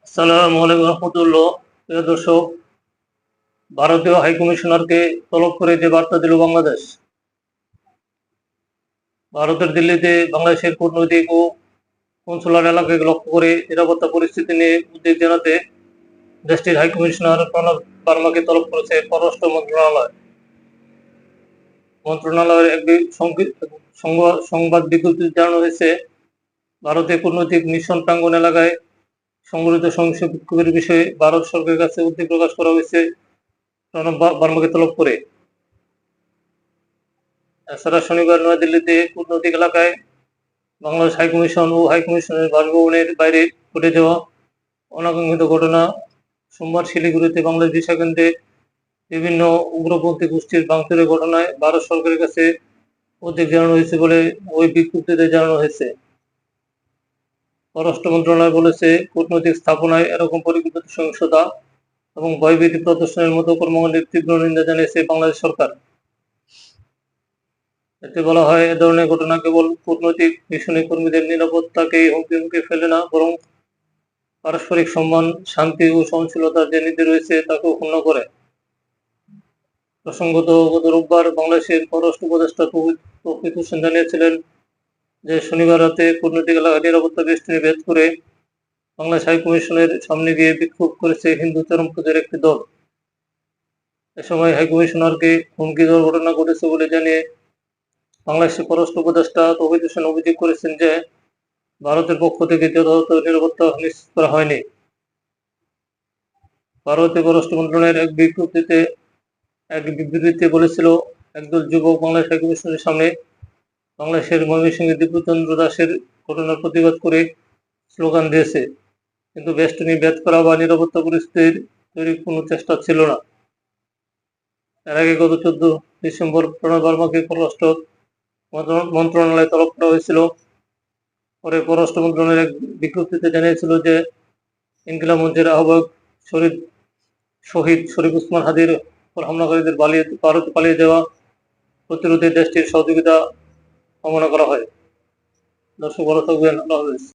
আসসালামু আলাইকুম রহমতুল্লাহ। প্রিয় দর্শক, ভারতীয় হাইকমিশনারকে তলব করে যে বার্তা দিল বাংলাদেশ। ভারতের দিল্লিতে বাংলাদেশের কূটনৈতিক ও কনসুলার এলাকাকে লক্ষ্য করে নিরাপত্তা পরিস্থিতি নিয়ে উদ্বেগ জানাতে দেশটির হাইকমিশনার প্রণব বার্মাকে তলব করেছে পররাষ্ট্র মন্ত্রণালয়। মন্ত্রণালয়ের এক সংবাদ বিজ্ঞপ্তিতে জানানো হয়েছে, ভারতে কূটনৈতিক মিশন প্রাঙ্গণ এলাকায় সংঘটিত সহিংস বিক্ষোভের বিষয়ে ভারত সরকারের কাছে উদ্বেগ প্রকাশ করা হয়েছে প্রণব বার্মাকে তলব করে। এছাড়া শনিবার নয়াদিল্লিতে কূটনৈতিক এলাকায় বাংলাদেশ হাইকমিশন ও হাইকমিশনের বাসভবনের বাইরে ঘটে যাওয়া অনাকাঙ্ক্ষিত ঘটনা, সোমবার শিলিগুড়িতে বাংলাদেশ ভিসা কেন্দ্রে বিভিন্ন উগ্রপন্থী গোষ্ঠীর ভাঙচুরের ঘটনায় ভারত সরকারের কাছে উদ্বেগ জানানো হয়েছে বলে ওই বিজ্ঞপ্তিতে জানানো হয়েছে। পররাষ্ট্র মন্ত্রণালয় বলেছে, কূটনৈতিক স্থাপনায় এরকম পরিকল্পিত সহিংসতা এবং ভয়ভীতি প্রদর্শনের মতো কর্মকাণ্ডের তীব্র নিন্দা জানিয়েছে বাংলাদেশ সরকার। এতে বলা হয়, এ ধরনের ঘটনা কেবল কূটনৈতিক মিশনে কর্মীদের নিরাপত্তাকেই হুমকির মুখে ফেলে না, বরং পারস্পরিক সম্মান, শান্তি ও সহনশীলতার যে নীতি রয়েছে তাকেও ক্ষুণ্ণ করে। প্রসঙ্গত, গত রোববার বাংলাদেশের পররাষ্ট্র উপদেষ্টা তৌফিক হোসেন জানিয়েছিলেন যে শনিবার রাতে কূটনৈতিক এলাকায় নিরাপত্তা বেষ্টনী ভেদ করে বাংলাদেশ হাইকমিশনের সামনে গিয়ে বিক্ষোভ করেছে হিন্দু চরমপন্থীর একটি দল। এ সময় হাইকমিশনারকে হুমকি দেওয়ার ঘটনা ঘটেছে বলে জানিয়ে বাংলাদেশের পররাষ্ট্র উপদেষ্টা তৌফিক হোসেন অভিযোগ করেছেন যে ভারতের পক্ষ থেকে যথাযথ নিরাপত্তা নিশ্চিত করা হয়নি। ভারতীয় পররাষ্ট্র মন্ত্রণালয়ের এক বিবৃতিতে বলেছিল, একদল যুবক বাংলাদেশ হাইকমিশনের সামনে বাংলাদেশের ময়মনসিংহের দিব্যচন্দ্র দাসের ঘটনার প্রতিবাদ করে স্লোগান দিয়েছে, কিন্তু বেষ্টনী ভেদ করা বা নিরাপত্তা পরিস্থিতি তৈরির কোনো চেষ্টা ছিল না। এর আগে গত 14 ডিসেম্বর প্রণব বার্মাকে পররাষ্ট্র মন্ত্রণালয়ে তলব করা হয়েছিল। পরে পররাষ্ট্র মন্ত্রণালয়ের এক বিজ্ঞপ্তিতে জানিয়েছিল যে ইনকিলাব মঞ্চের আহ্বায়ক শহীদ শরীফ ওসমান হাদির উপর হামলাকারীদের ভারতে পালিয়ে যাওয়া প্রতিরোধে দেশটির সহযোগিতা কামনা করা হয়। দর্শক, ভালো থাকবেন। আল্লাহ হাফেজ।